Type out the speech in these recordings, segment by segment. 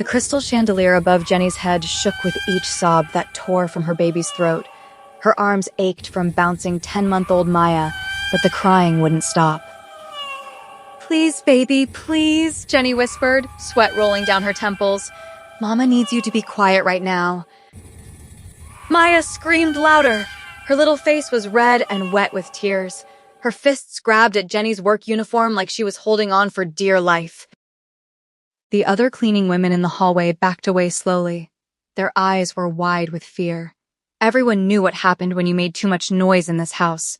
The crystal chandelier above Jenny's head shook with each sob that tore from her baby's throat. Her arms ached from bouncing 10-month-old Maya, but the crying wouldn't stop. "Please, baby, please," Jenny whispered, sweat rolling down her temples. "Mama needs you to be quiet right now." Maya screamed louder. Her little face was red and wet with tears. Her fists grabbed at Jenny's work uniform like she was holding on for dear life. The other cleaning women in the hallway backed away slowly. Their eyes were wide with fear. Everyone knew what happened when you made too much noise in this house.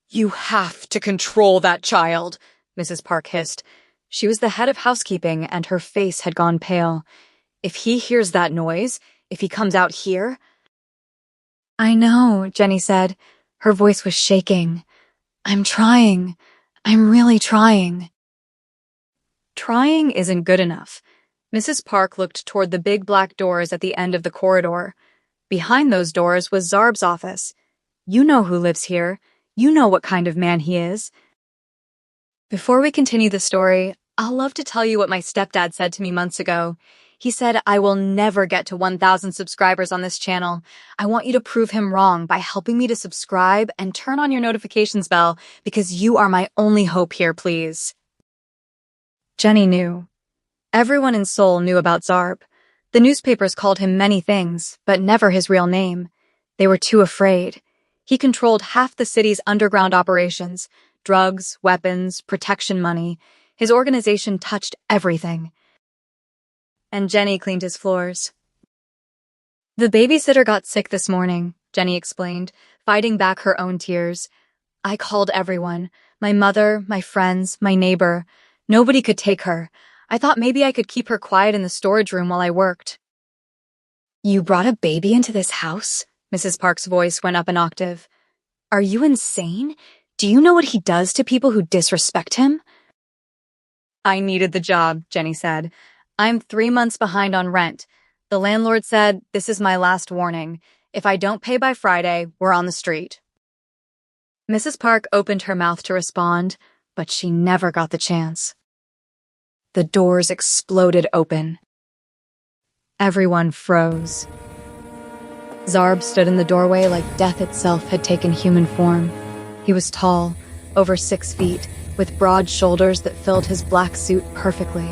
"You have to control that child," Mrs. Park hissed. She was the head of housekeeping, and her face had gone pale. "If he hears that noise, if he comes out here—" "I know," Jenny said. Her voice was shaking. "I'm trying. I'm really trying." Trying isn't good enough. Mrs. Park looked toward the big black doors at the end of the corridor. Behind those doors was Zarb's office. "You know who lives here. You know what kind of man he is." Before we continue the story, I'll love to tell you what my stepdad said to me months ago. He said, "I will never get to 1,000 subscribers on this channel. I want you to prove him wrong by helping me to subscribe and turn on your notifications bell because you are my only hope here, please." Jenny knew. Everyone in Seoul knew about Zarb. The newspapers called him many things, but never his real name. They were too afraid. He controlled half the city's underground operations: drugs, weapons, protection money. His organization touched everything. And Jenny cleaned his floors. "The babysitter got sick this morning," Jenny explained, fighting back her own tears. "I called everyone. My mother, my friends, my neighbor. Nobody could take her. I thought maybe I could keep her quiet in the storage room while I worked." "You brought a baby into this house?" Mrs. Park's voice went up an octave. "Are you insane? Do you know what he does to people who disrespect him?" "I needed the job," Jenny said. "I'm 3 months behind on rent. The landlord said, this is my last warning. If I don't pay by Friday, we're on the street." Mrs. Park opened her mouth to respond, but she never got the chance. The doors exploded open. Everyone froze. Zarb stood in the doorway like death itself had taken human form. He was tall, over 6 feet, with broad shoulders that filled his black suit perfectly.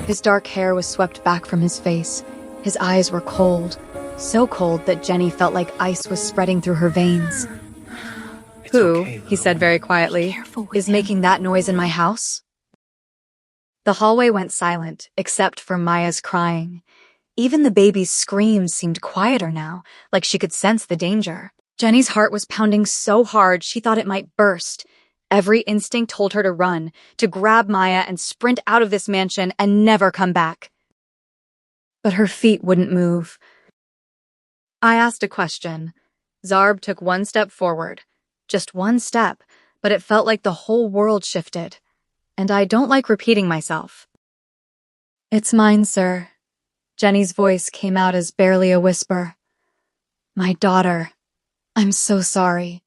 His dark hair was swept back from his face. His eyes were cold, so cold that Jenny felt like ice was spreading through her veins. "Who," he said very quietly, "is making that noise in my house?" The hallway went silent, except for Maya's crying. Even the baby's screams seemed quieter now, like she could sense the danger. Jenny's heart was pounding so hard she thought it might burst. Every instinct told her to run, to grab Maya and sprint out of this mansion and never come back. But her feet wouldn't move. I asked a question. Zarb took 1 step forward. Just 1 step, but it felt like the whole world shifted. And I don't like repeating myself. "It's mine, sir." Jenny's voice came out as barely a whisper. "My daughter. I'm so sorry.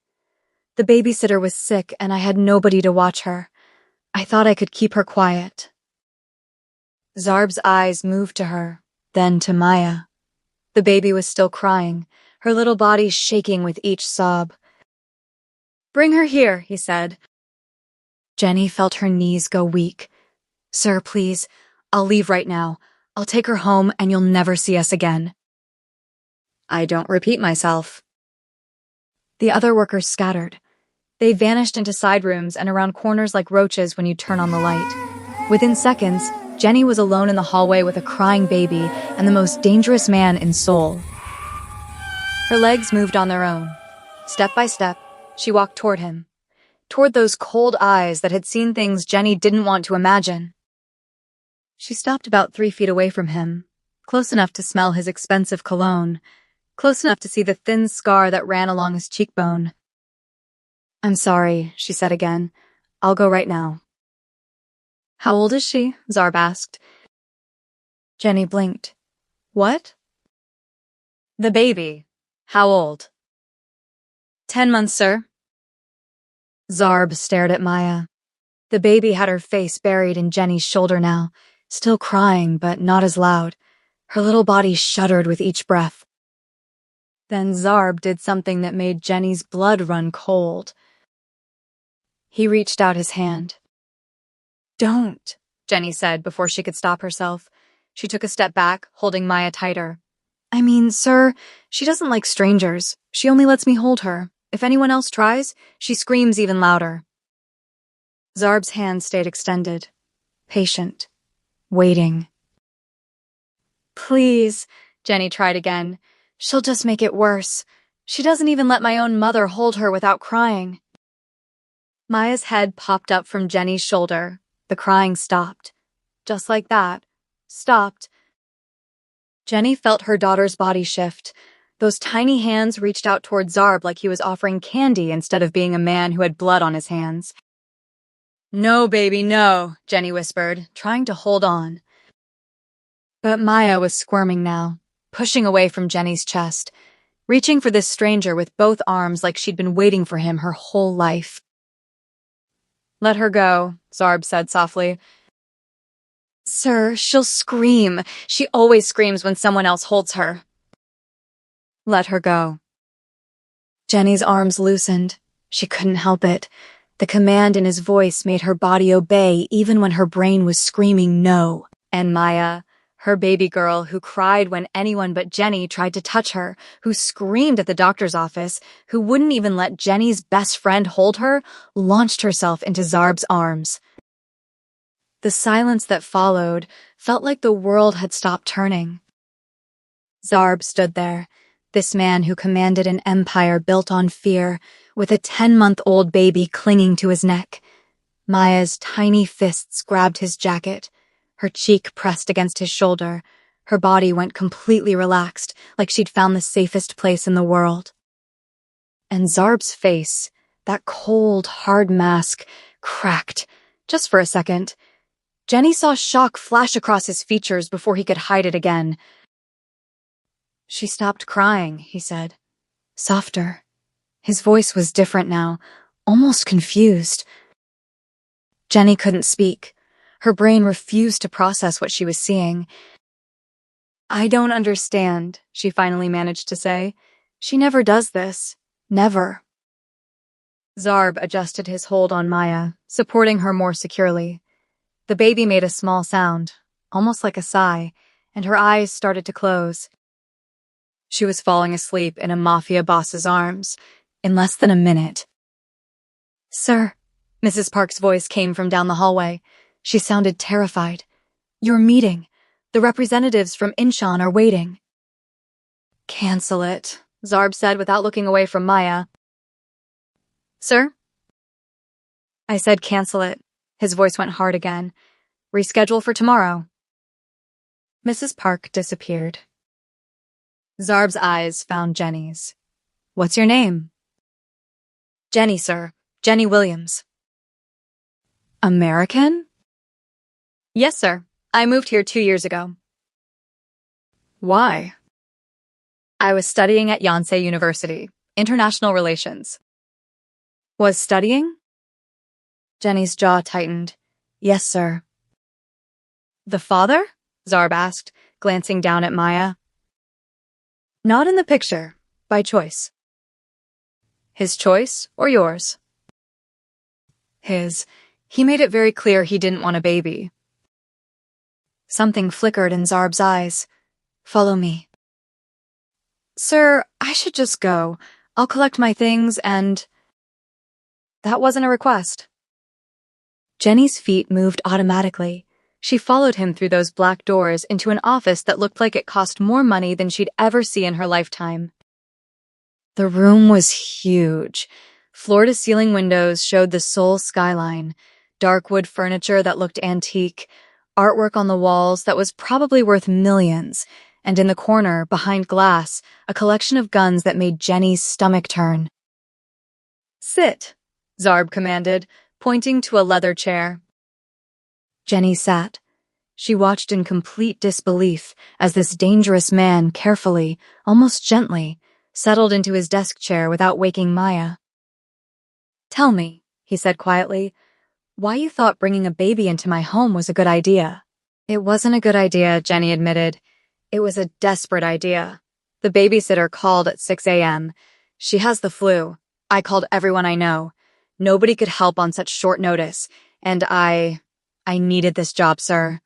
The babysitter was sick and I had nobody to watch her. I thought I could keep her quiet." Zarb's eyes moved to her, then to Maya. The baby was still crying, her little body shaking with each sob. "Bring her here," he said. Jenny felt her knees go weak. "Sir, please, I'll leave right now. I'll take her home and you'll never see us again." I don't repeat myself. The other workers scattered. They vanished into side rooms and around corners like roaches when you turn on the light. Within seconds, Jenny was alone in the hallway with a crying baby and the most dangerous man in Seoul. Her legs moved on their own. Step by step, she walked toward him. Toward those cold eyes that had seen things Jenny didn't want to imagine. She stopped about 3 feet away from him, close enough to smell his expensive cologne, close enough to see the thin scar that ran along his cheekbone. "I'm sorry," she said again. "I'll go right now." "How old is she?" Zarb asked. Jenny blinked. "What?" "The baby. How old?" 10 months, sir." Zarb stared at Maya. The baby had her face buried in Jenny's shoulder now. still crying but not as loud. Her little body shuddered with each breath. Then Zarb did something that made Jenny's blood run cold. He reached out his hand. "Don't," Jenny said before she could stop herself. She took a step back, holding Maya tighter. "I mean, sir, she doesn't like strangers. She only lets me hold her. If anyone else tries, she screams even louder." Zarb's hand stayed extended, patient, waiting. "Please," Jenny tried again. "She'll just make it worse. She doesn't even let my own mother hold her without crying." Maya's head popped up from Jenny's shoulder. The crying stopped. Just like that. Stopped. Jenny felt her daughter's body shift. Those tiny hands reached out toward Zarb like he was offering candy instead of being a man who had blood on his hands. "No, baby, no," Jenny whispered, trying to hold on. But Maya was squirming now, pushing away from Jenny's chest, reaching for this stranger with both arms like she'd been waiting for him her whole life. "Let her go," Zarb said softly. "Sir, she'll scream. She always screams when someone else holds her." "Let her go." Jenny's arms loosened. She couldn't help it. The command in his voice made her body obey even when her brain was screaming no. And Maya, her baby girl who cried when anyone but Jenny tried to touch her, who screamed at the doctor's office, who wouldn't even let Jenny's best friend hold her, launched herself into Zarb's arms. The silence that followed felt like the world had stopped turning. Zarb stood there, this man who commanded an empire built on fear, with a 10-month-old baby clinging to his neck. Maya's tiny fists grabbed his jacket, her cheek pressed against his shoulder. Her body went completely relaxed, like she'd found the safest place in the world. And Zarb's face, that cold, hard mask, cracked, just for a second. Jenny saw shock flash across his features before he could hide it again. "She stopped crying," he said. Softer. His voice was different now, almost confused. Jenny couldn't speak. Her brain refused to process what she was seeing. "I don't understand," she finally managed to say. "She never does this. Never." Zarb adjusted his hold on Maya, supporting her more securely. The baby made a small sound, almost like a sigh, and her eyes started to close. She was falling asleep in a Mafia boss's arms in less than a minute. "Sir," Mrs. Park's voice came from down the hallway. She sounded terrified. "Your meeting. The representatives from Inshan are waiting." "Cancel it," Zarb said without looking away from Maya. "Sir?" "I said cancel it." His voice went hard again. "Reschedule for tomorrow." Mrs. Park disappeared. Zarb's eyes found Jenny's. "What's your name?" "Jenny, sir. Jenny Williams." "American?" "Yes, sir. I moved here 2 years ago." "Why?" "I was studying at Yonsei University, International Relations." "Was studying?" Jenny's jaw tightened. "Yes, sir." "The father?" Zarb asked, glancing down at Maya. "Not in the picture, by choice." "His choice or yours?" "His. He made it very clear he didn't want a baby." Something flickered in Zarb's eyes. "Follow me." "Sir, I should just go. I'll collect my things and—" "That wasn't a request." Jenny's feet moved automatically. She followed him through those black doors into an office that looked like it cost more money than she'd ever see in her lifetime. The room was huge. Floor-to-ceiling windows showed the Seoul skyline, dark wood furniture that looked antique, artwork on the walls that was probably worth millions, and in the corner, behind glass, a collection of guns that made Jenny's stomach turn. "Sit," Zarb commanded, pointing to a leather chair. Jenny sat. She watched in complete disbelief as this dangerous man carefully, almost gently, settled into his desk chair without waking Maya. "Tell me," he said quietly, "why you thought bringing a baby into my home was a good idea." It wasn't a good idea, Jenny admitted. It was a desperate idea. The babysitter called at 6 a.m. She has the flu. I called everyone I know. Nobody could help on such short notice, and I needed this job, sir.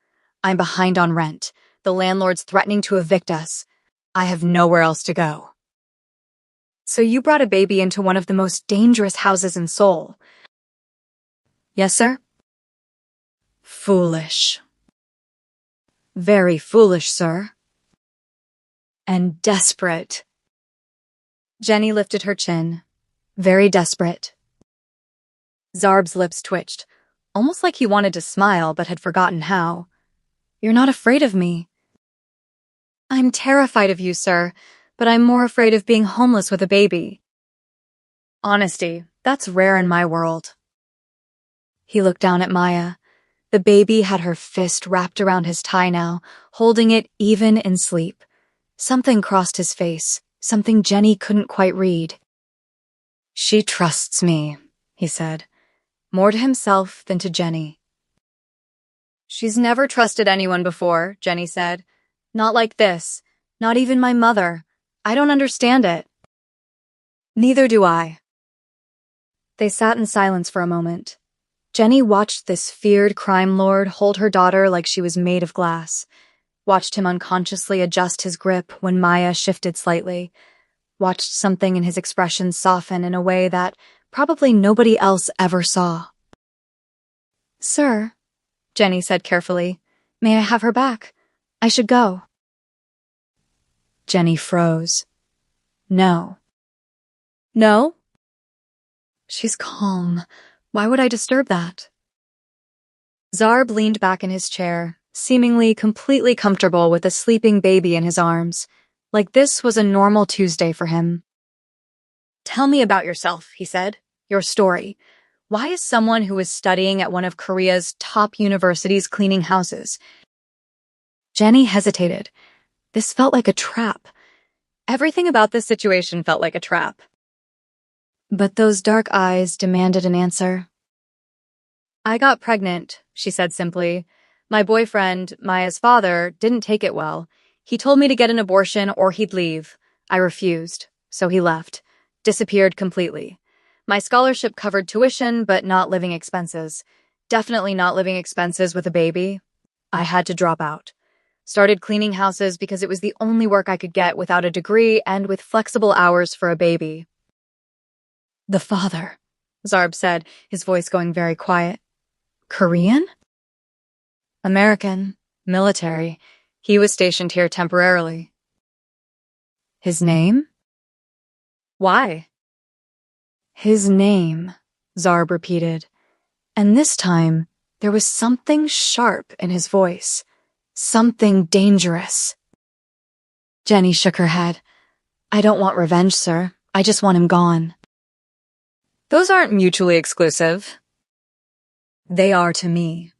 I'm behind on rent. The landlord's threatening to evict us. I have nowhere else to go. So you brought a baby into one of the most dangerous houses in Seoul? Yes, sir? Foolish. Very foolish, sir. And desperate. Jenny lifted her chin. Very desperate. Zarb's lips twitched, almost like he wanted to smile but had forgotten how. You're not afraid of me. I'm terrified of you, sir, but I'm more afraid of being homeless with a baby. Honesty, that's rare in my world. He looked down at Maya. The baby had her fist wrapped around his tie now, holding it even in sleep. Something crossed his face, something Jenny couldn't quite read. She trusts me, he said, more to himself than to Jenny. She's never trusted anyone before, Jenny said. Not like this. Not even my mother. I don't understand it. Neither do I. They sat in silence for a moment. Jenny watched this feared crime lord hold her daughter like she was made of glass, watched him unconsciously adjust his grip when Maya shifted slightly, watched something in his expression soften in a way that probably nobody else ever saw. Sir, Jenny said carefully, may I have her back? I should go. Jenny froze. No. No? She's calm. Why would I disturb that? Zarb leaned back in his chair, seemingly completely comfortable with a sleeping baby in his arms, like this was a normal Tuesday for him. Tell me about yourself, he said. Your story. Why is someone who is studying at one of Korea's top universities cleaning houses? Jenny hesitated. This felt like a trap. Everything about this situation felt like a trap. But those dark eyes demanded an answer. I got pregnant, she said simply. My boyfriend, Maya's father, didn't take it well. He told me to get an abortion or he'd leave. I refused, so he left. Disappeared completely. My scholarship covered tuition, but not living expenses. Definitely not living expenses with a baby. I had to drop out. Started cleaning houses because it was the only work I could get without a degree and with flexible hours for a baby. The father, Zarb said, his voice going very quiet. Korean? American. Military. He was stationed here temporarily. His name? Why? His name, Zarb repeated. And this time, there was something sharp in his voice. Something dangerous. Jenny shook her head. I don't want revenge, sir. I just want him gone. Those aren't mutually exclusive. They are to me.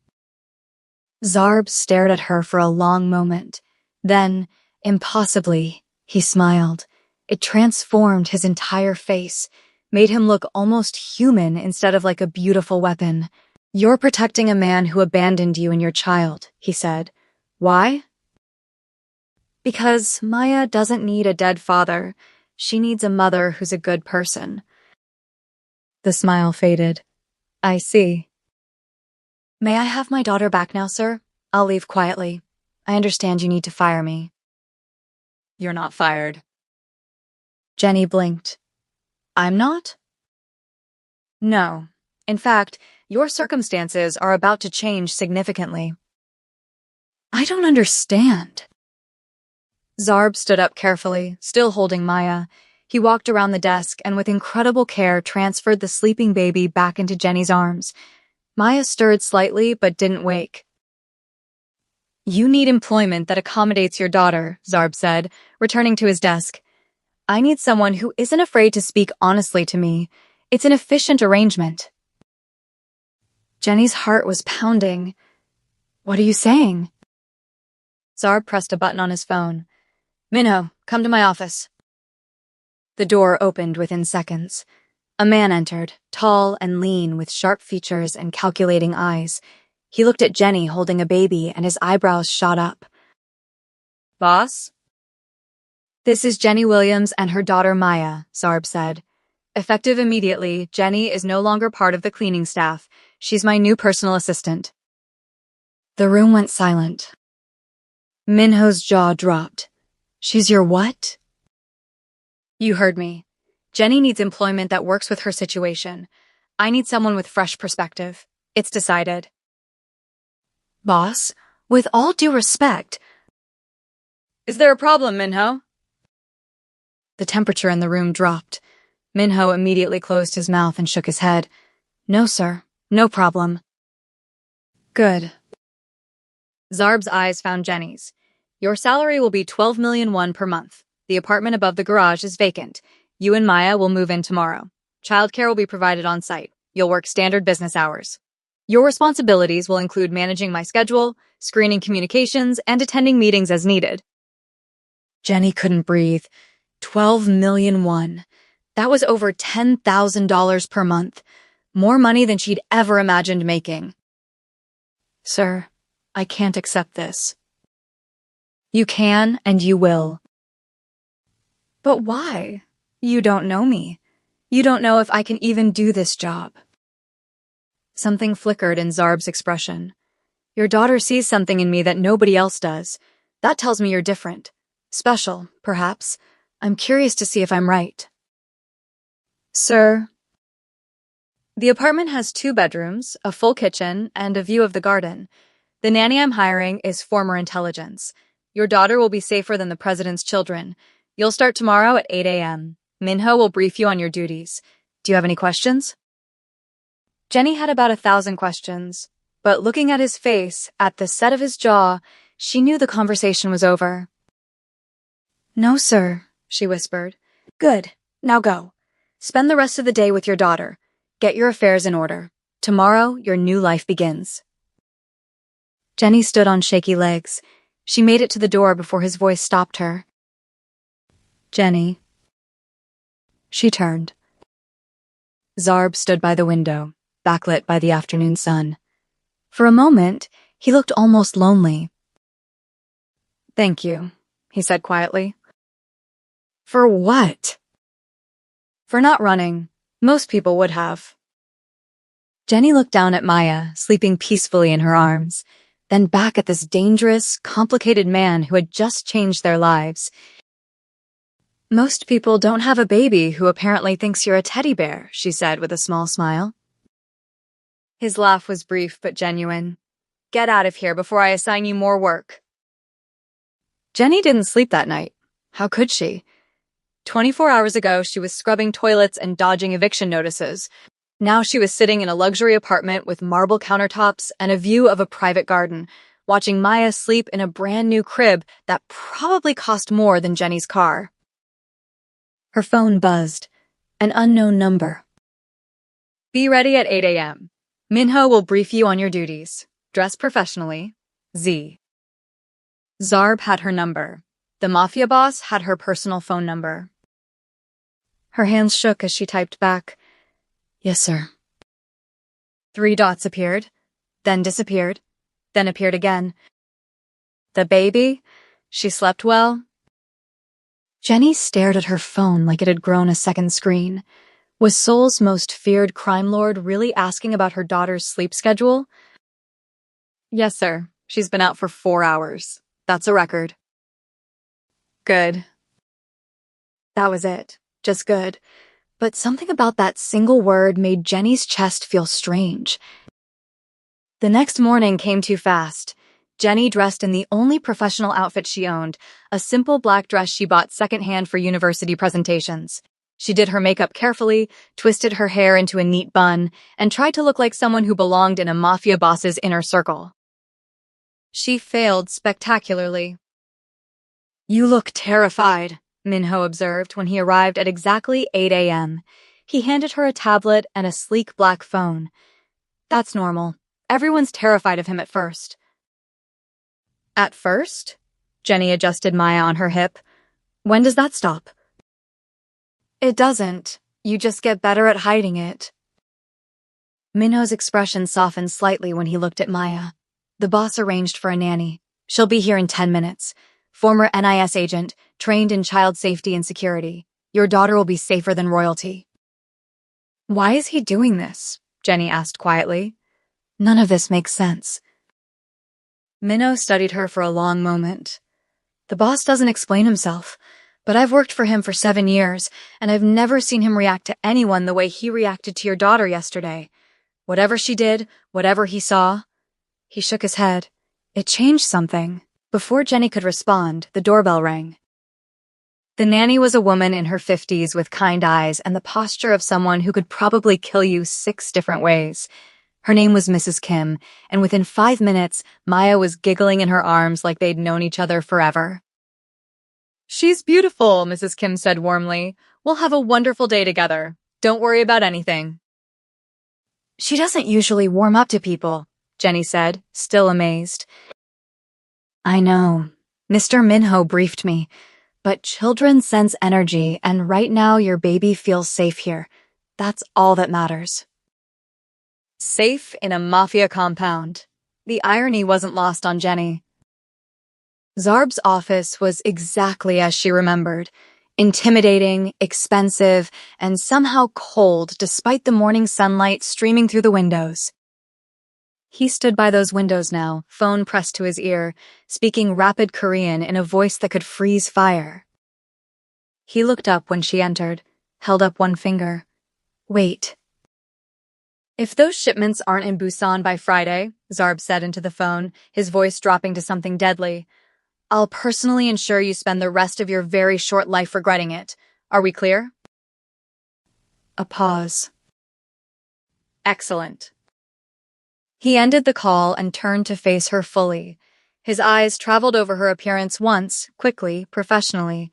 Zarb stared at her for a long moment. Then, impossibly, he smiled. It transformed his entire face, made him look almost human instead of like a beautiful weapon. You're protecting a man who abandoned you and your child, he said. Why? Because Maya doesn't need a dead father. She needs a mother who's a good person. The smile faded. I see. May I have my daughter back now, sir? I'll leave quietly. I understand you need to fire me. You're not fired. Jenny blinked. I'm not? No. In fact, your circumstances are about to change significantly. I don't understand. Zarb stood up carefully, still holding Maya. He walked around the desk and with incredible care transferred the sleeping baby back into Jenny's arms. Maya stirred slightly but didn't wake. You need employment that accommodates your daughter, Zarb said, returning to his desk. I need someone who isn't afraid to speak honestly to me. It's an efficient arrangement. Jenny's heart was pounding. What are you saying? Zarb pressed a button on his phone. Minho, come to my office. The door opened within seconds. A man entered, tall and lean with sharp features and calculating eyes. He looked at Jenny holding a baby and his eyebrows shot up. "Boss?" "This is Jenny Williams and her daughter Maya," Zarb said. "Effective immediately, Jenny is no longer part of the cleaning staff. She's my new personal assistant." The room went silent. Minho's jaw dropped. "She's your what?" "You heard me. Jenny needs employment that works with her situation. I need someone with fresh perspective. It's decided." "Boss, with all due respect..." "Is there a problem, Minho?" The temperature in the room dropped. Minho immediately closed his mouth and shook his head. "No, sir. No problem." "Good." Zarb's eyes found Jenny's. "Your salary will be 12,000,001 per month. The apartment above the garage is vacant. You and Maya will move in tomorrow. Childcare will be provided on site. You'll work standard business hours. Your responsibilities will include managing my schedule, screening communications, and attending meetings as needed." Jenny couldn't breathe. 12,000,001. That was over $10,000 per month. More money than she'd ever imagined making. "Sir, I can't accept this." "You can and you will." "But why? You don't know me. You don't know if I can even do this job." Something flickered in Zarb's expression. "Your daughter sees something in me that nobody else does. That tells me you're different. Special, perhaps. I'm curious to see if I'm right." "Sir." "The apartment has 2 bedrooms, a full kitchen, and a view of the garden. The nanny I'm hiring is former intelligence. Your daughter will be safer than the president's children. You'll start tomorrow at 8 a.m. Minho will brief you on your duties. Do you have any questions?" Jenny had about 1,000 questions, but looking at his face, at the set of his jaw, she knew the conversation was over. "No, sir," she whispered. "Good. Now go. Spend the rest of the day with your daughter. Get your affairs in order. Tomorrow, your new life begins." Jenny stood on shaky legs. She made it to the door before his voice stopped her. "Jenny." She turned. Zarb stood by the window, backlit by the afternoon sun. For a moment, he looked almost lonely. "Thank you," he said quietly. "For what?" "For not running. Most people would have." Jenny looked down at Maya, sleeping peacefully in her arms, then back at this dangerous, complicated man who had just changed their lives. "Most people don't have a baby who apparently thinks you're a teddy bear," she said with a small smile. His laugh was brief but genuine. "Get out of here before I assign you more work." Jenny didn't sleep that night. How could she? 24 hours ago, she was scrubbing toilets and dodging eviction notices. Now she was sitting in a luxury apartment with marble countertops and a view of a private garden, watching Maya sleep in a brand new crib that probably cost more than Jenny's car. Her phone buzzed. An unknown number. "Be ready at 8 a.m. Minho will brief you on your duties. Dress professionally. Z." Zarb had her number. The Mafia boss had her personal phone number. Her hands shook as she typed back, "Yes, sir." 3 dots appeared, then disappeared, then appeared again. The baby? She slept well? Jenny stared at her phone like it had grown a second screen. Was Seoul's most feared crime lord really asking about her daughter's sleep schedule? "Yes, sir. She's been out for 4 hours. That's a record." Good. That was it. Just good. But something about that single word made Jenny's chest feel strange. The next morning came too fast. Jenny dressed in the only professional outfit she owned, a simple black dress she bought secondhand for university presentations. She did her makeup carefully, twisted her hair into a neat bun, and tried to look like someone who belonged in a mafia boss's inner circle. She failed spectacularly. "You look terrified," Minho observed when he arrived at exactly 8 a.m. He handed her a tablet and a sleek black phone. "That's normal. Everyone's terrified of him at first." "At first?" Jenny adjusted Maya on her hip. "When does that stop?" "It doesn't. You just get better at hiding it." Minho's expression softened slightly when he looked at Maya. The boss arranged for a nanny. She'll be here in 10 minutes. Former NIS agent, trained in child safety and security. Your daughter will be safer than royalty. Why is he doing this? Jenny asked quietly. None of this makes sense. Minho studied her for a long moment. The boss doesn't explain himself, but I've worked for him for 7 years, and I've never seen him react to anyone the way he reacted to your daughter yesterday. Whatever she did, whatever he saw. He shook his head. It changed something. Before Jenny could respond, the doorbell rang. The nanny was a woman in her 50s with kind eyes and the posture of someone who could probably kill you 6 different ways. Her name was Mrs. Kim, and within 5 minutes, Maya was giggling in her arms like they'd known each other forever. She's beautiful, Mrs. Kim said warmly. We'll have a wonderful day together. Don't worry about anything. She doesn't usually warm up to people, Jenny said, still amazed. I know. Mr. Minho briefed me. But children sense energy, and right now your baby feels safe here. That's all that matters. Safe in a Mafia compound. The irony wasn't lost on Jenny. Zarb's office was exactly as she remembered. Intimidating, expensive, and somehow cold despite the morning sunlight streaming through the windows. He stood by those windows now, phone pressed to his ear, speaking rapid Korean in a voice that could freeze fire. He looked up when she entered, held up one finger. Wait. If those shipments aren't in Busan by Friday, Zarb said into the phone, his voice dropping to something deadly, I'll personally ensure you spend the rest of your very short life regretting it. Are we clear? A pause. Excellent. He ended the call and turned to face her fully. His eyes traveled over her appearance once, quickly, professionally.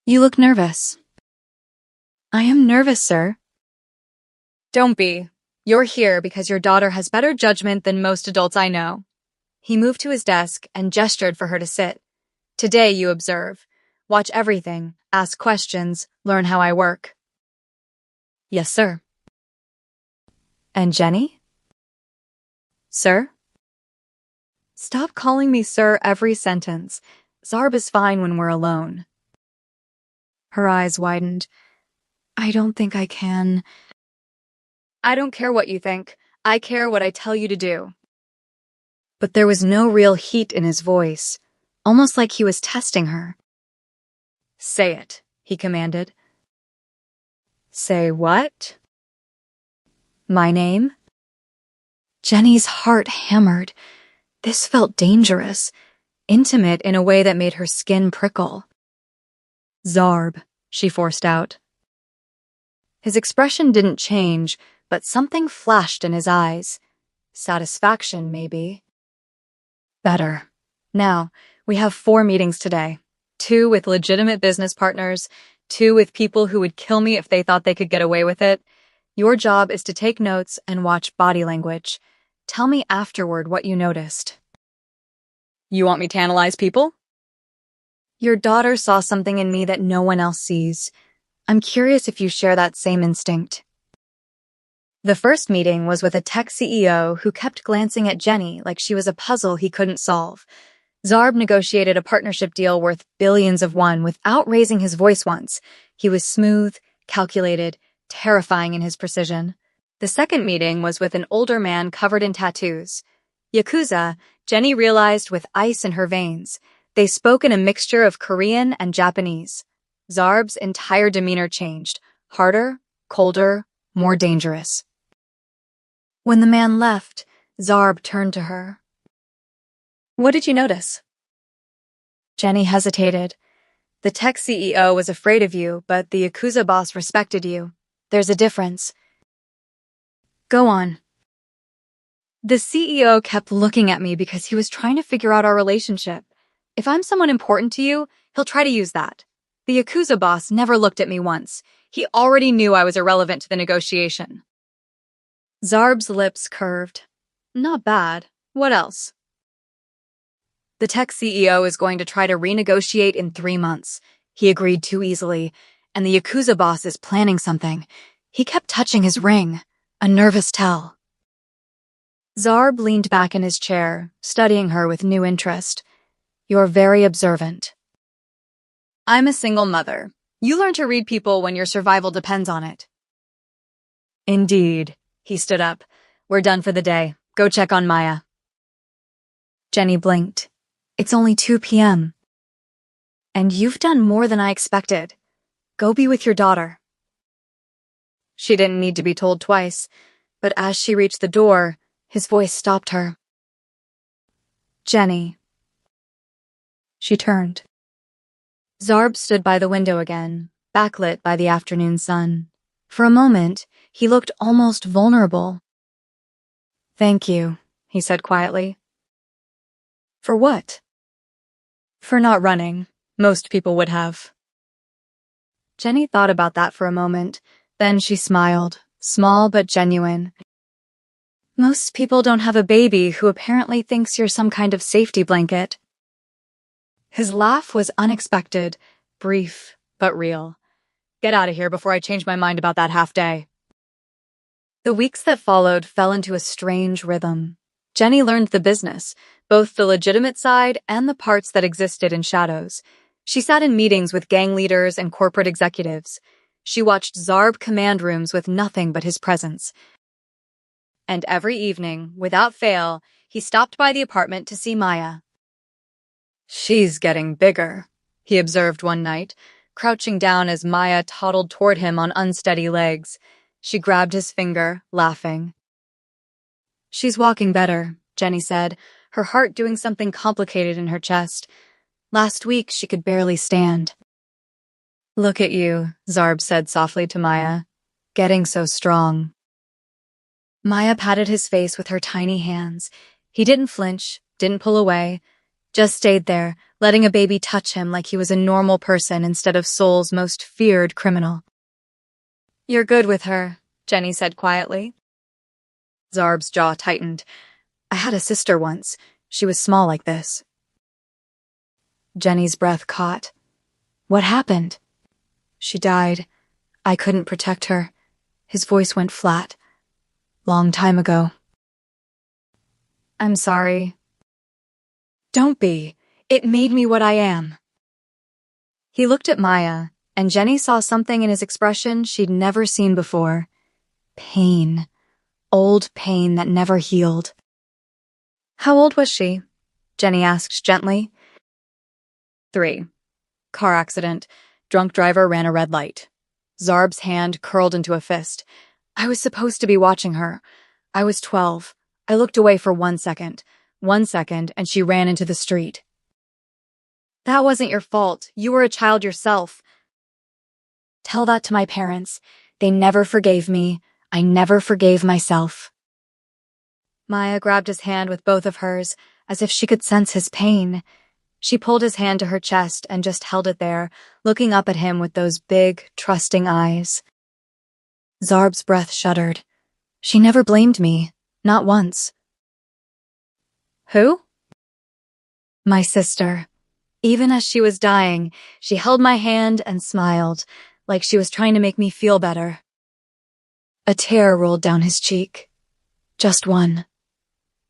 You look nervous. I am nervous, sir. Don't be. You're here because your daughter has better judgment than most adults I know. He moved to his desk and gestured for her to sit. Today, you observe. Watch everything, ask questions, learn how I work. Yes, sir. And Jenny? Sir? Stop calling me sir every sentence. Zarb is fine when we're alone. Her eyes widened. I don't think I can. I don't care what you think. I care what I tell you to do. But there was no real heat in his voice, almost like he was testing her. Say it, he commanded. Say what? My name? Jenny's heart hammered. This felt dangerous, intimate in a way that made her skin prickle. Zarb, she forced out. His expression didn't change, but something flashed in his eyes. Satisfaction, maybe. Better. Now, we have 4 meetings today. 2 with legitimate business partners, 2 with people who would kill me if they thought they could get away with it. Your job is to take notes and watch body language. Tell me afterward what you noticed. You want me to analyze people? Your daughter saw something in me that no one else sees. I'm curious if you share that same instinct. The first meeting was with a tech CEO who kept glancing at Jenny like she was a puzzle he couldn't solve. Zarb negotiated a partnership deal worth billions of won without raising his voice once. He was smooth, calculated, terrifying in his precision. The second meeting was with an older man covered in tattoos. Yakuza, Jenny realized with ice in her veins. They spoke in a mixture of Korean and Japanese. Zarb's entire demeanor changed. Harder, colder, more dangerous. When the man left, Zarb turned to her. What did you notice? Jenny hesitated. The tech CEO was afraid of you, but the Yakuza boss respected you. There's a difference. Go on. The CEO kept looking at me because he was trying to figure out our relationship. If I'm someone important to you, he'll try to use that. The Yakuza boss never looked at me once. He already knew I was irrelevant to the negotiation. Zarb's lips curved. Not bad. What else? The tech CEO is going to try to renegotiate in 3 months. He agreed too easily, and the Yakuza boss is planning something. He kept touching his ring. A nervous tell. Zarb leaned back in his chair, studying her with new interest. You're very observant. I'm a single mother. You learn to read people when your survival depends on it. Indeed. He stood up. We're done for the day. Go check on Maya. Jenny blinked. It's only 2 p.m. And you've done more than I expected. Go be with your daughter. She didn't need to be told twice, but as she reached the door, his voice stopped her. Jenny. She turned. Zarb stood by the window again, backlit by the afternoon sun. For a moment, he looked almost vulnerable. Thank you, he said quietly. For what? For not running. Most people would have. Jenny thought about that for a moment. Then she smiled, small but genuine. Most people don't have a baby who apparently thinks you're some kind of safety blanket. His laugh was unexpected, brief, but real. Get out of here before I change my mind about that half day. The weeks that followed fell into a strange rhythm. Jenny learned the business, both the legitimate side and the parts that existed in shadows. She sat in meetings with gang leaders and corporate executives. She watched Zarb command rooms with nothing but his presence. And every evening, without fail, he stopped by the apartment to see Maya. She's getting bigger, he observed one night, crouching down as Maya toddled toward him on unsteady legs. She grabbed his finger, laughing. She's walking better, Jenny said, her heart doing something complicated in her chest. Last week, she could barely stand. Look at you, Zarb said softly to Maya, getting so strong. Maya patted his face with her tiny hands. He didn't flinch, didn't pull away, just stayed there, letting a baby touch him like he was a normal person instead of Seoul's most feared criminal. You're good with her, Jenny said quietly. Zarb's jaw tightened. I had a sister once. She was small like this. Jenny's breath caught. What happened? She died. I couldn't protect her. His voice went flat. Long time ago. I'm sorry. Don't be. It made me what I am. He looked at Maya, and Jenny saw something in his expression she'd never seen before. Pain. Old pain that never healed. How old was she? Jenny asked gently. 3. Car accident. Drunk driver ran a red light. Zarb's hand curled into a fist. I was supposed to be watching her. I was 12. I looked away for 1 second. 1 second, and she ran into the street. That wasn't your fault. You were a child yourself. Tell that to my parents. They never forgave me. I never forgave myself. Maya grabbed his hand with both of hers, as if she could sense his pain. She pulled his hand to her chest and just held it there, looking up at him with those big, trusting eyes. Zarb's breath shuddered. She never blamed me. Not once. Who? My sister. Even as she was dying, she held my hand and smiled, like she was trying to make me feel better. A tear rolled down his cheek. Just one.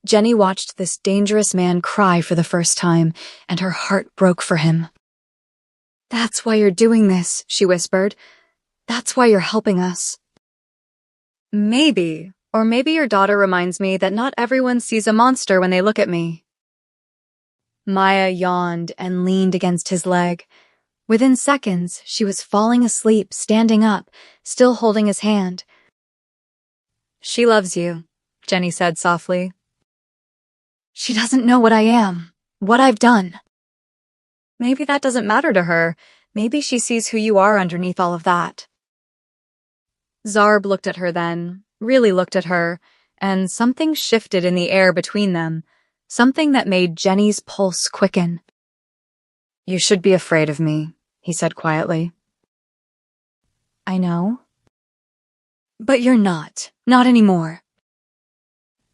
Jenny watched this dangerous man cry for the first time, and her heart broke for him. That's why you're doing this, she whispered. That's why you're helping us. Maybe, or maybe your daughter reminds me that not everyone sees a monster when they look at me. Maya yawned and leaned against his leg. Within seconds, she was falling asleep, standing up, still holding his hand. She loves you, Jenny said softly. She doesn't know what I am, what I've done. Maybe that doesn't matter to her. Maybe she sees who you are underneath all of that. Zarb looked at her then, really looked at her, and something shifted in the air between them, something that made Jenny's pulse quicken. You should be afraid of me, he said quietly. I know. But you're not anymore.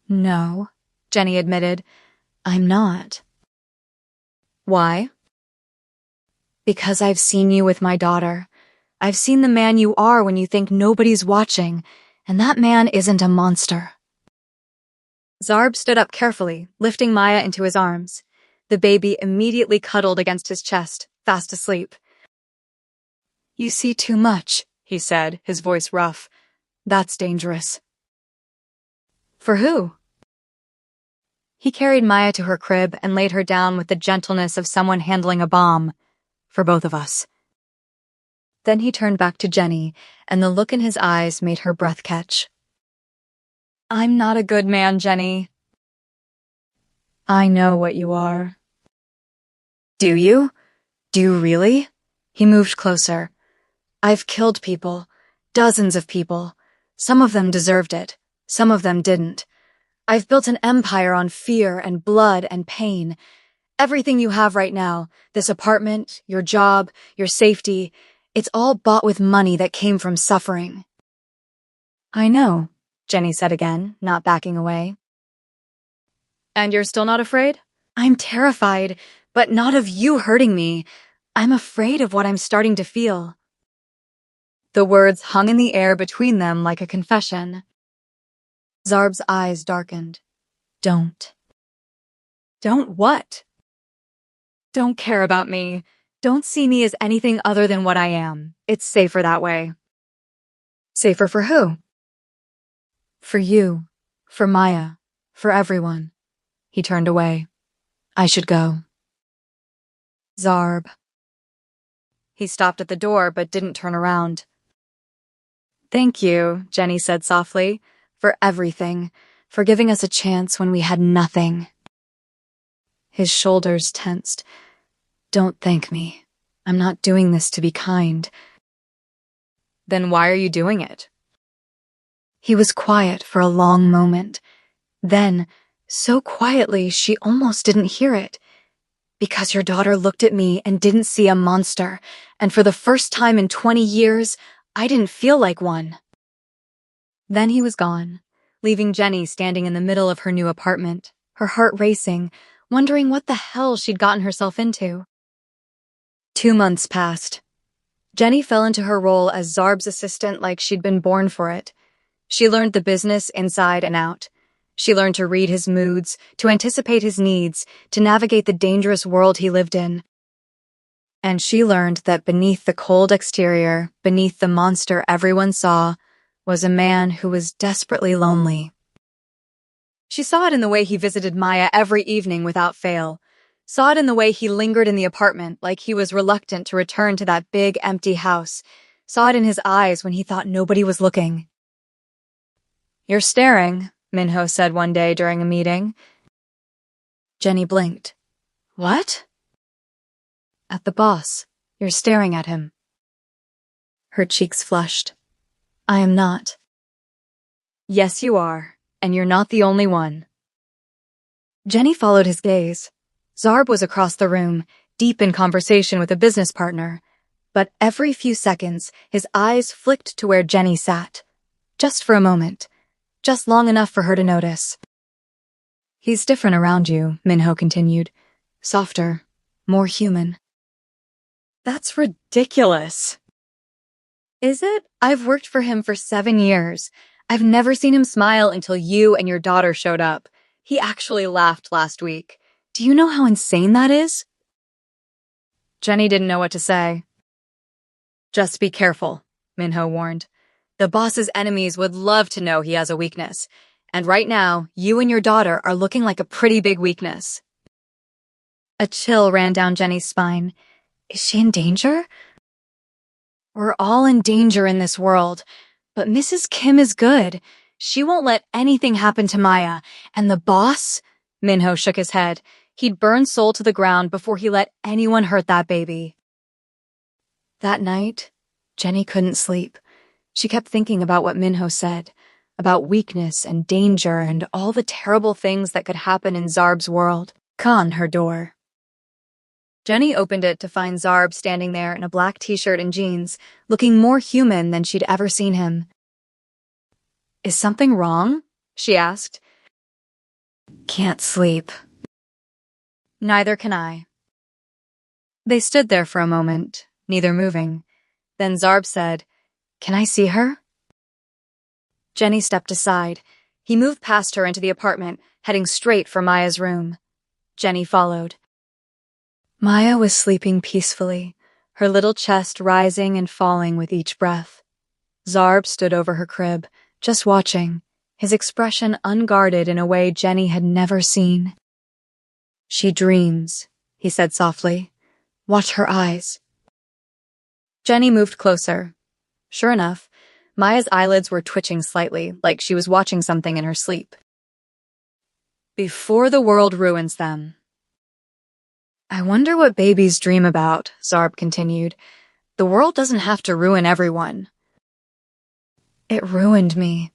No, Jenny admitted. I'm not. Why? Because I've seen you with my daughter. I've seen the man you are when you think nobody's watching, And that man isn't a monster. Zarb stood up carefully, lifting Maya into his arms. The baby immediately cuddled against his chest, fast asleep. "You see too much," he said, his voice rough. "That's dangerous." "For who?" He carried Maya to her crib and laid her down with the gentleness of someone handling a bomb. "For both of us." Then he turned back to Jenny, and the look in his eyes made her breath catch. "I'm not a good man, Jenny." "I know what you are." "Do you? Do you really?" He moved closer. "I've killed people. Dozens of people. Some of them deserved it. Some of them didn't. I've built an empire on fear and blood and pain. Everything you have right now, this apartment, your job, your safety, it's all bought with money that came from suffering." "I know," Jenny said again, not backing away. "And you're still not afraid?" "I'm terrified, but not of you hurting me. I'm afraid of what I'm starting to feel." The words hung in the air between them like a confession. Zarb's eyes darkened. "Don't." "Don't what?" "Don't care about me. Don't see me as anything other than what I am. It's safer that way." "Safer for who?" "For you. For Maya. For everyone." He turned away. "I should go." "Zarb." He stopped at the door but didn't turn around. "Thank you," Jenny said softly, "for everything, for giving us a chance when we had nothing." His shoulders tensed. "Don't thank me. I'm not doing this to be kind." "Then why are you doing it?" He was quiet for a long moment. Then, so quietly she almost didn't hear it. "Because your daughter looked at me and didn't see a monster, and for the first time in 20 years, I didn't feel like one." Then he was gone, leaving Jenny standing in the middle of her new apartment, her heart racing, wondering what the hell she'd gotten herself into. 2 months passed. Jenny fell into her role as Zarb's assistant like she'd been born for it. She learned the business inside and out. She learned to read his moods, to anticipate his needs, to navigate the dangerous world he lived in. And she learned that beneath the cold exterior, beneath the monster everyone saw, was a man who was desperately lonely. She saw it in the way he visited Maya every evening without fail. Saw it in the way he lingered in the apartment like he was reluctant to return to that big, empty house. Saw it in his eyes when he thought nobody was looking. "You're staring," Minho said one day during a meeting. Jenny blinked. "What?" "At the boss. You're staring at him." Her cheeks flushed. "I am not." "Yes, you are, and you're not the only one." Jenny followed his gaze. Zarb was across the room, deep in conversation with a business partner. But every few seconds, his eyes flicked to where Jenny sat. Just for a moment. Just long enough for her to notice. "He's different around you," Minho continued. "Softer. More human." "That's ridiculous." "Is it? I've worked for him for 7 years. I've never seen him smile until you and your daughter showed up. He actually laughed last week. Do you know how insane that is?" Jenny didn't know what to say. "Just be careful," Minho warned. "The boss's enemies would love to know he has a weakness. And right now, you and your daughter are looking like a pretty big weakness." A chill ran down Jenny's spine. Is she in danger? We're all in danger in this world. But Mrs. Kim is good. She won't let anything happen to Maya. And the boss? Minho shook his head. He'd burn Soul to the ground before he let anyone hurt that baby. That night, Jenny couldn't sleep. She kept thinking about what Minho said, about weakness and danger and all the terrible things that could happen in Zarb's world. Khan, her door. Jenny opened it to find Zarb standing there in a black t-shirt and jeans, looking more human than she'd ever seen him. "Is something wrong?" she asked. "Can't sleep." "Neither can I." They stood there for a moment, neither moving. Then Zarb said, "Can I see her?" Jenny stepped aside. He moved past her into the apartment, heading straight for Maya's room. Jenny followed. Maya was sleeping peacefully, her little chest rising and falling with each breath. Zarb stood over her crib, just watching, his expression unguarded in a way Jenny had never seen. "She dreams," he said softly. "Watch her eyes." Jenny moved closer. Sure enough, Maya's eyelids were twitching slightly, like she was watching something in her sleep. "Before the world ruins them." "I wonder what babies dream about," Zarb continued. "The world doesn't have to ruin everyone." "It ruined me."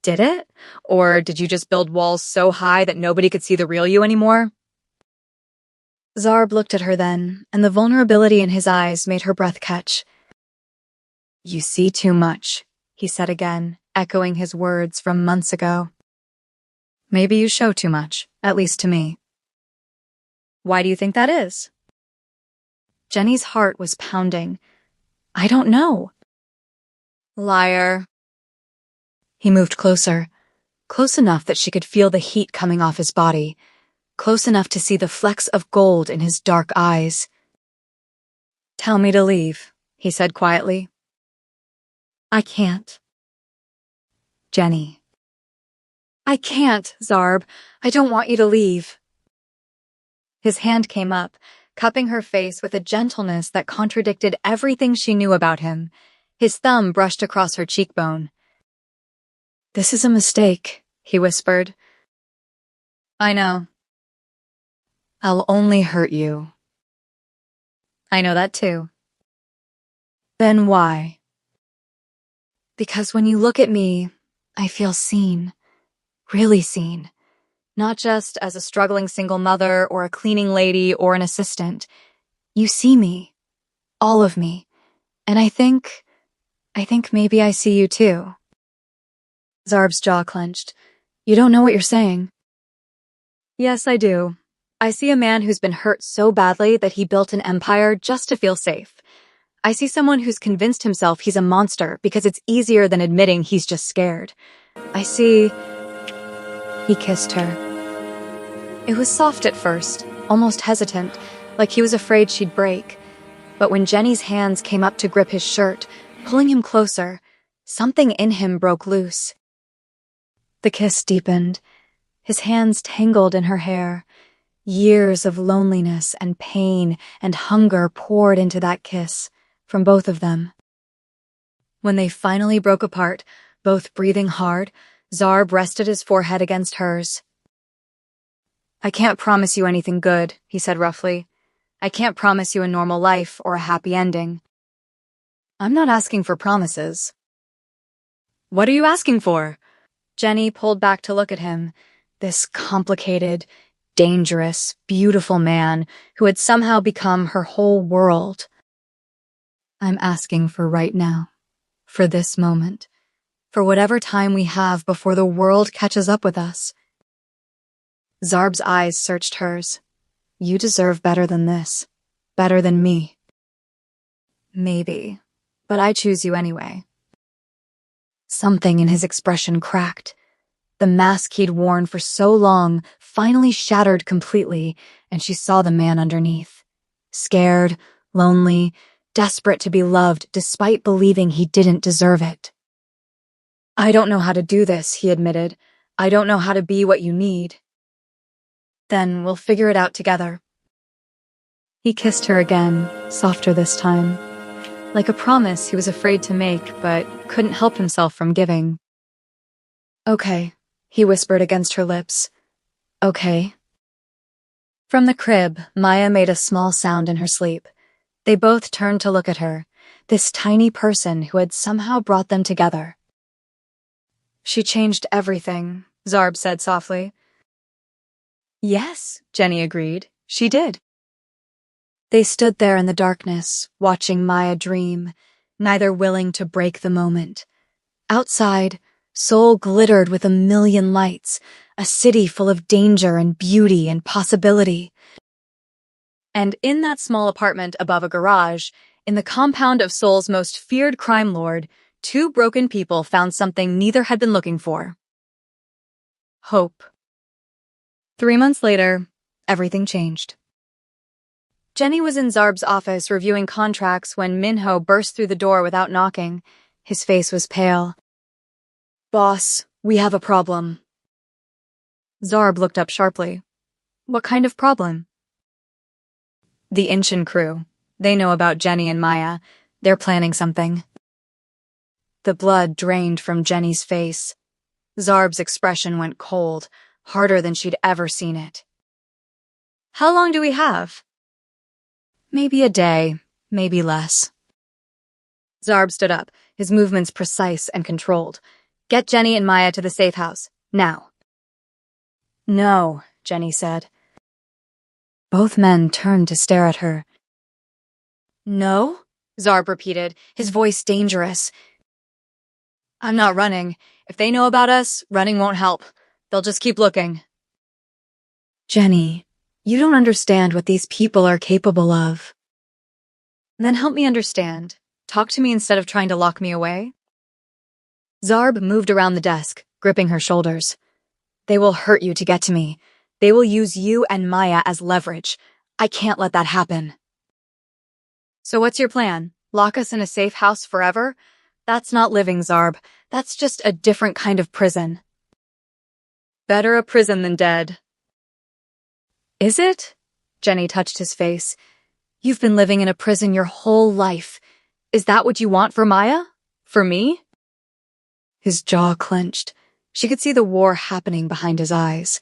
"Did it? Or did you just build walls so high that nobody could see the real you anymore?" Zarb looked at her then, and the vulnerability in his eyes made her breath catch. "You see too much," he said again, echoing his words from months ago. "Maybe you show too much, at least to me." "Why do you think that is?" Jenny's heart was pounding. "I don't know." "Liar." He moved closer, close enough that she could feel the heat coming off his body, close enough to see the flecks of gold in his dark eyes. "Tell me to leave," he said quietly. "I can't." "Jenny." "I can't, Zarb. I don't want you to leave." His hand came up, cupping her face with a gentleness that contradicted everything she knew about him. His thumb brushed across her cheekbone. "This is a mistake," he whispered. "I know." "I'll only hurt you." "I know that too." "Then why?" "Because when you look at me, I feel seen. Really seen. Not just as a struggling single mother or a cleaning lady or an assistant. You see me. All of me. And I think maybe I see you too." Zarb's jaw clenched. "You don't know what you're saying." "Yes, I do. I see a man who's been hurt so badly that he built an empire just to feel safe. I see someone who's convinced himself he's a monster because it's easier than admitting he's just scared. I see..." He kissed her. It was soft at first, almost hesitant, like he was afraid she'd break. But when Jenny's hands came up to grip his shirt, pulling him closer, something in him broke loose. The kiss deepened. His hands tangled in her hair. Years of loneliness and pain and hunger poured into that kiss, from both of them. When they finally broke apart, both breathing hard, Zarb rested his forehead against hers. "I can't promise you anything good," he said roughly. "I can't promise you a normal life or a happy ending." "I'm not asking for promises." "What are you asking for?" Jenny pulled back to look at him, this complicated, dangerous, beautiful man who had somehow become her whole world. "I'm asking for right now, for this moment, for whatever time we have before the world catches up with us." Zarb's eyes searched hers. "You deserve better than this. Better than me." "Maybe, but I choose you anyway." Something in his expression cracked. The mask he'd worn for so long finally shattered completely, and she saw the man underneath. Scared, lonely, desperate to be loved despite believing he didn't deserve it. "I don't know how to do this," he admitted. "I don't know how to be what you need." "Then we'll figure it out together." He kissed her again, softer this time. Like a promise he was afraid to make, but couldn't help himself from giving. "Okay," he whispered against her lips. "Okay." From the crib, Maya made a small sound in her sleep. They both turned to look at her, this tiny person who had somehow brought them together. "She changed everything," Zarb said softly. "Yes," Jenny agreed. "She did." They stood there in the darkness, watching Maya dream, neither willing to break the moment. Outside, Seoul glittered with a million lights, a city full of danger and beauty and possibility. And in that small apartment above a garage, in the compound of Seoul's most feared crime lord, Two broken people found something neither had been looking for. Hope. 3 months later, everything changed. Jenny was in Zarb's office reviewing contracts when Minho burst through the door without knocking. His face was pale. "Boss, we have a problem." Zarb looked up sharply. "What kind of problem?" "The Inchin crew. They know about Jenny and Maya. They're planning something." The blood drained from Jenny's face. Zarb's expression went cold, harder than she'd ever seen it. "How long do we have?" "Maybe a day, maybe less." Zarb stood up, his movements precise and controlled. "Get Jenny and Maya to the safe house, now." "No," Jenny said. Both men turned to stare at her. "No?" Zarb repeated, his voice dangerous. "I'm not running. If they know about us, running won't help. They'll just keep looking." "Jenny, you don't understand what these people are capable of." "Then help me understand. Talk to me instead of trying to lock me away." Zarb moved around the desk, gripping her shoulders. "They will hurt you to get to me. They will use you and Maya as leverage. I can't let that happen." "So what's your plan? Lock us in a safe house forever? That's not living, Zarb. That's just a different kind of prison." "Better a prison than dead." "Is it?" Jenny touched his face. "You've been living in a prison your whole life. Is that what you want for Maya? For me?" His jaw clenched. She could see the war happening behind his eyes.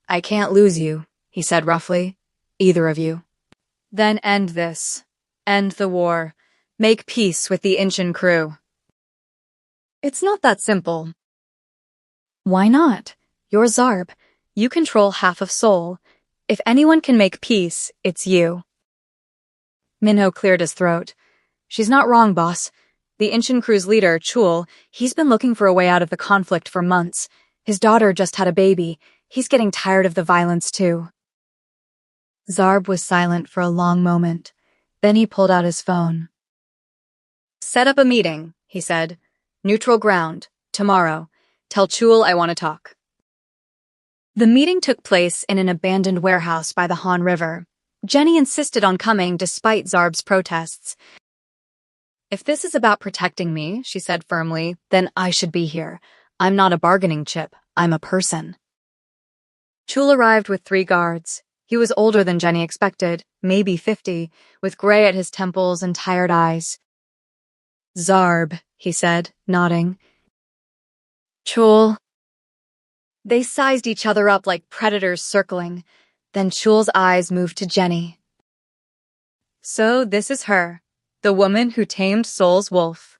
"I can't lose you," he said roughly. "Either of you." "Then end this. End the war. Make peace with the Inchin crew." "It's not that simple." "Why not? You're Zarb. You control half of Seoul. If anyone can make peace, it's you." Minho cleared his throat. "She's not wrong, boss. The Inchin crew's leader, Chul, he's been looking for a way out of the conflict for months. His daughter just had a baby. He's getting tired of the violence, too." Zarb was silent for a long moment. Then he pulled out his phone. "Set up a meeting," he said. "Neutral ground. Tomorrow. Tell Chul I want to talk." The meeting took place in an abandoned warehouse by the Han River. Jenny insisted on coming despite Zarb's protests. "If this is about protecting me," she said firmly, "then I should be here. I'm not a bargaining chip. I'm a person." Chul arrived with 3 guards. He was older than Jenny expected, maybe 50, with gray at his temples and tired eyes. "Zarb," he said, nodding. "Chul." They sized each other up like predators circling. Then Chul's eyes moved to Jenny. "So this is her, the woman who tamed Seoul's wolf."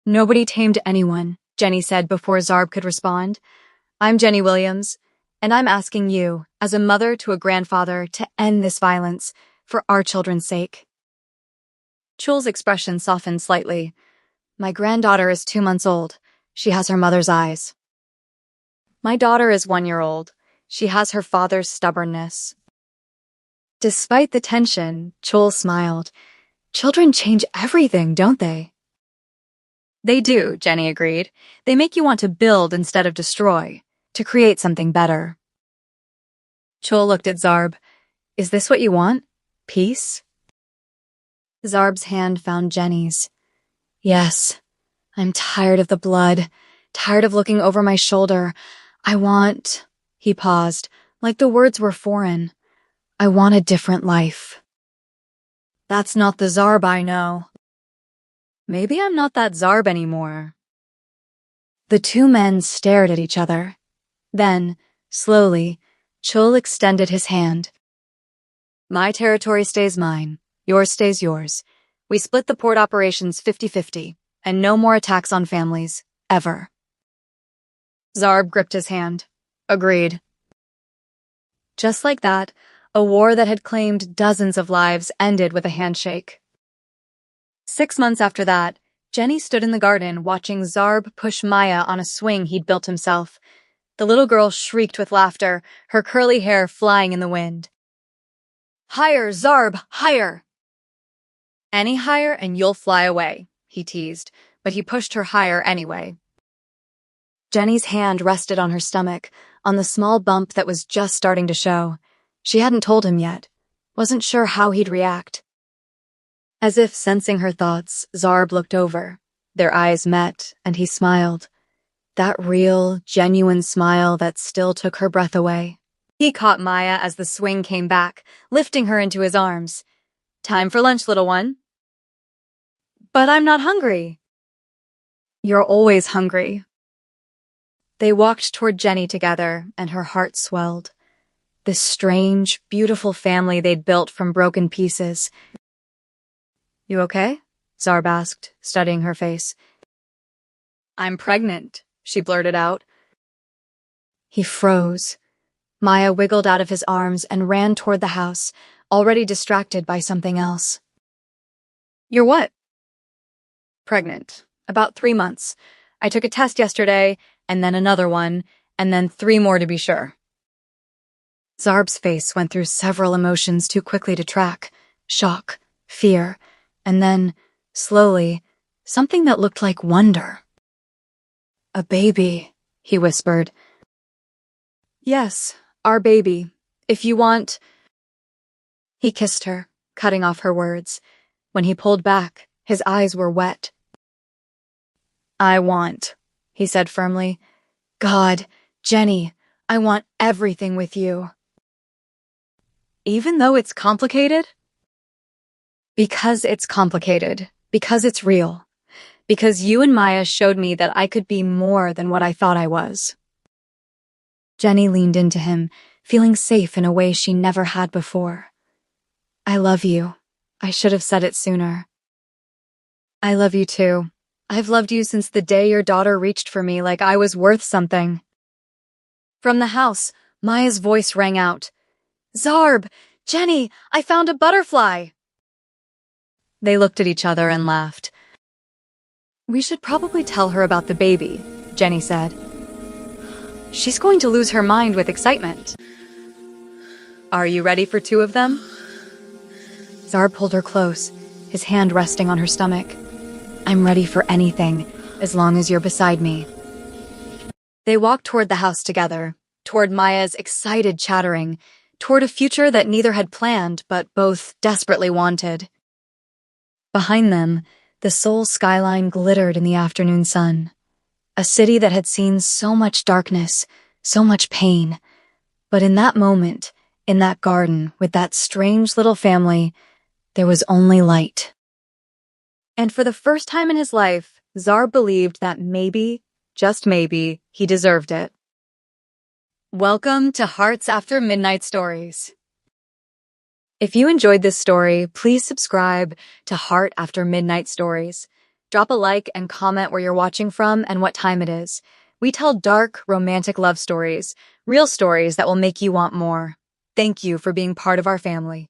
"Nobody tamed anyone," Jenny said before Zarb could respond. "I'm Jenny Williams, and I'm asking you, as a mother to a grandfather, to end this violence, for our children's sake." Chul's expression softened slightly. "My granddaughter is 2 months old. She has her mother's eyes. My daughter is 1-year-old. She has her father's stubbornness." Despite the tension, Chul smiled. "Children change everything, don't they?" "They do," Jenny agreed. "They make you want to build instead of destroy, to create something better." Chul looked at Zarb. "Is this what you want? Peace?" Zarb's hand found Jenny's. "Yes. I'm tired of the blood, tired of looking over my shoulder. I want—" He paused, like the words were foreign. "I want a different life." "That's not the Zarb I know." "Maybe I'm not that Zarb anymore." The 2 men stared at each other. Then, slowly, Chul extended his hand. "My territory stays mine. Yours stays yours. We split the port operations 50-50, and no more attacks on families, ever." Zarb gripped his hand. "Agreed." Just like that, a war that had claimed dozens of lives ended with a handshake. 6 months after that, Jenny stood in the garden watching Zarb push Maya on a swing he'd built himself. The little girl shrieked with laughter, her curly hair flying in the wind. "Higher, Zarb, higher!" Any higher and you'll fly away, he teased, but he pushed her higher anyway. Jenny's hand rested on her stomach, on the small bump that was just starting to show. She hadn't told him yet. Wasn't sure how he'd react. As if sensing her thoughts, Zarb looked over. Their eyes met, and he smiled. That real, genuine smile that still took her breath away. He caught Maya as the swing came back, lifting her into his arms. Time for lunch, little one. But I'm not hungry. You're always hungry. They walked toward Jenny together, and her heart swelled. This strange, beautiful family they'd built from broken pieces. You okay? Zarb asked, studying her face. I'm pregnant, she blurted out. He froze. Maya wiggled out of his arms and ran toward the house, already distracted by something else. You're what? Pregnant. About 3 months. I took a test yesterday, and then another one, and then 3 more to be sure. Zarb's face went through several emotions too quickly to track. Shock, fear, and then, slowly, something that looked like wonder. A baby, he whispered. Yes, our baby. If you want... He kissed her, cutting off her words. When he pulled back, his eyes were wet. I want, he said firmly. God, Jenny, I want everything with you. Even though it's complicated? Because it's complicated. Because it's real. Because you and Maya showed me that I could be more than what I thought I was. Jenny leaned into him, feeling safe in a way she never had before. I love you. I should have said it sooner. I love you too. I've loved you since the day your daughter reached for me like I was worth something. From the house, Maya's voice rang out. Zarb! Jenny! I found a butterfly! They looked at each other and laughed. We should probably tell her about the baby, Jenny said. She's going to lose her mind with excitement. Are you ready for 2 of them? Zarb pulled her close, his hand resting on her stomach. I'm ready for anything, as long as you're beside me. They walked toward the house together, toward Maya's excited chattering, toward a future that neither had planned but both desperately wanted. Behind them, the Seoul skyline glittered in the afternoon sun. A city that had seen so much darkness, so much pain. But in that moment, in that garden, with that strange little family, there was only light. And for the first time in his life, Zarb believed that maybe, just maybe, he deserved it. Welcome to Hearts After Midnight Stories. If you enjoyed this story, please subscribe to Heart After Midnight Stories. Drop a like and comment where you're watching from and what time it is. We tell dark, romantic love stories, real stories that will make you want more. Thank you for being part of our family.